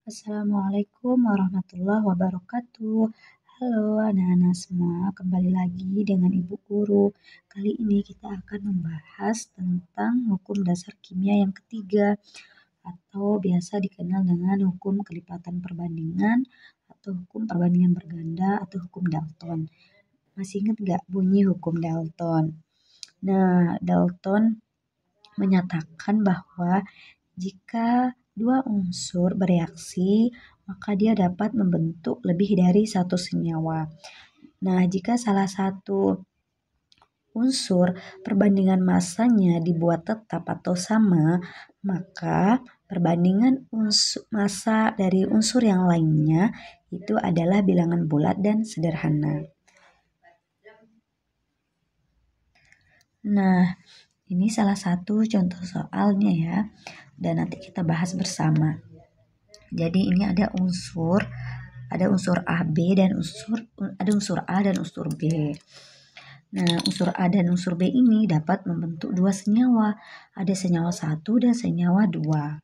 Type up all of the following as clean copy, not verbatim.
Assalamualaikum warahmatullahi wabarakatuh. Halo anak-anak semua, kembali lagi dengan Ibu Guru. Kali ini kita akan membahas tentang hukum dasar kimia yang ketiga atau biasa dikenal dengan hukum kelipatan perbandingan atau hukum perbandingan berganda atau hukum Dalton. Masih ingat nggak bunyi hukum Dalton? Nah, Dalton menyatakan bahwa jika dua unsur bereaksi, maka dia dapat membentuk lebih dari satu senyawa. Nah, jika salah satu unsur perbandingan massanya dibuat tetap atau sama, maka perbandingan massa dari unsur yang lainnya itu adalah bilangan bulat dan sederhana. Nah, ini salah satu contoh soalnya ya, dan nanti kita bahas bersama. Jadi ini ada unsur AB dan ada unsur A dan unsur B. Nah, unsur A dan unsur B ini dapat membentuk dua senyawa. Ada senyawa 1 dan senyawa 2.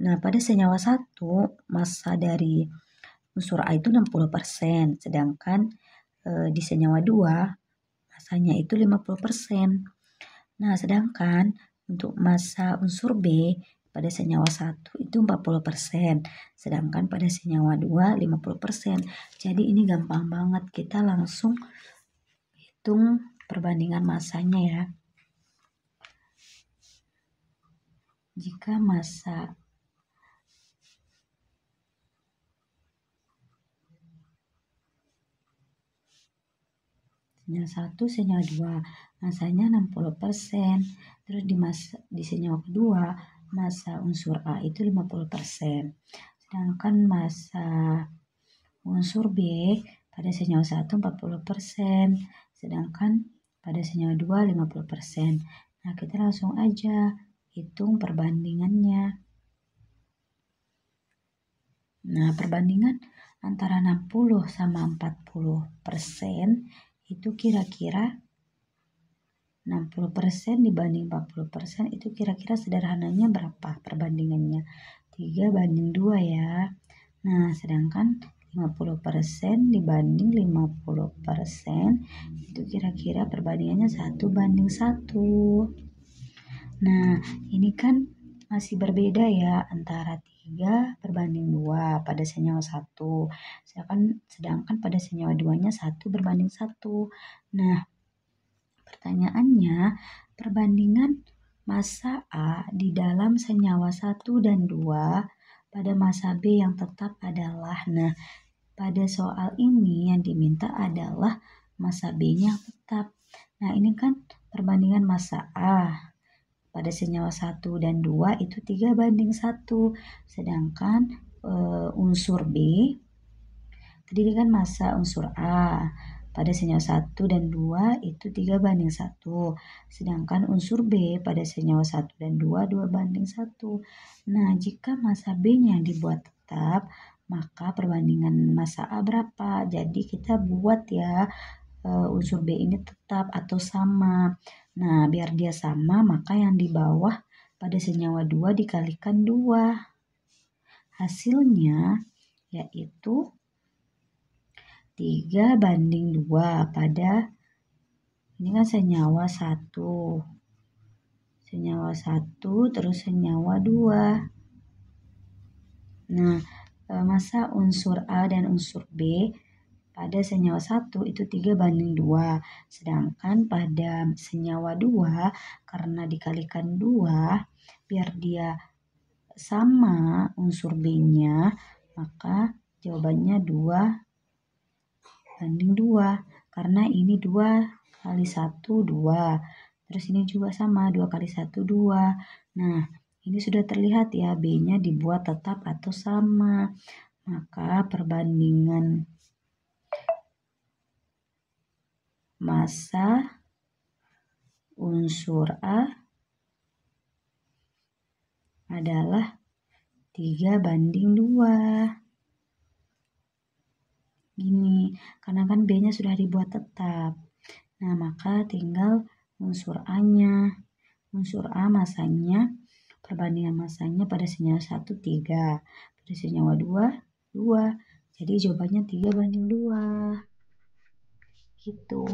Nah, pada senyawa 1, massa dari unsur A itu 60%, sedangkan di senyawa 2 massanya itu 50%. Nah, sedangkan untuk massa unsur B pada senyawa 1 itu 40%, sedangkan pada senyawa 2 50%. Jadi ini gampang banget, kita langsung hitung perbandingan massanya ya. Jika massa senyawa 1, senyawa 2 massanya 60%, terus di senyawa kedua massa unsur A itu 50%, sedangkan massa unsur B pada senyawa 1 40%, sedangkan pada senyawa 2 50%. Nah, kita langsung aja hitung perbandingannya. Nah, perbandingan antara 60 sama 40% itu kira-kira 60% dibanding 40% itu kira-kira sederhananya berapa perbandingannya? 3:2 ya. Nah, sedangkan 50% dibanding 50% itu kira-kira perbandingannya 1:1. Nah, ini kan masih berbeda ya antara 3:2 pada senyawa 1. Sedangkan pada senyawa 2-nya 1:1. Nah, pertanyaannya, perbandingan massa A di dalam senyawa 1 dan 2 pada massa B yang tetap adalah, nah pada soal ini yang diminta adalah massa B-nya tetap. Nah, ini kan perbandingan massa A pada senyawa 1 dan 2 itu 3:1, sedangkan unsur B tadi kan massa unsur A pada senyawa 1 dan 2 itu 3:1, sedangkan unsur B pada senyawa 1 dan 2 2:1. Nah, jika massa B-nya dibuat tetap, maka perbandingan massa A berapa? Jadi kita buat ya unsur B ini tetap atau sama. Nah, biar dia sama, maka yang di bawah pada senyawa 2 dikalikan 2. Hasilnya yaitu 3:2 pada ini kan senyawa 1. Senyawa 1 terus senyawa 2. Nah, massa unsur A dan unsur B pada senyawa 1 itu 3:2. Sedangkan pada senyawa 2 karena dikalikan 2 biar dia sama unsur B-nya, maka jawabannya 2:2. Karena ini 2 kali 1 2. Terus ini juga sama 2 kali 1 2. Nah, ini sudah terlihat ya B-nya dibuat tetap atau sama. Maka perbandingan massa unsur A adalah 3:2. Gini, karena kan B-nya sudah dibuat tetap. Nah, maka tinggal unsur A-nya. Unsur A massanya Perbandingan masanya pada senyawa 1, 3. Pada senyawa 2, 2. Jadi jawabannya 3 banding 2. Gitu.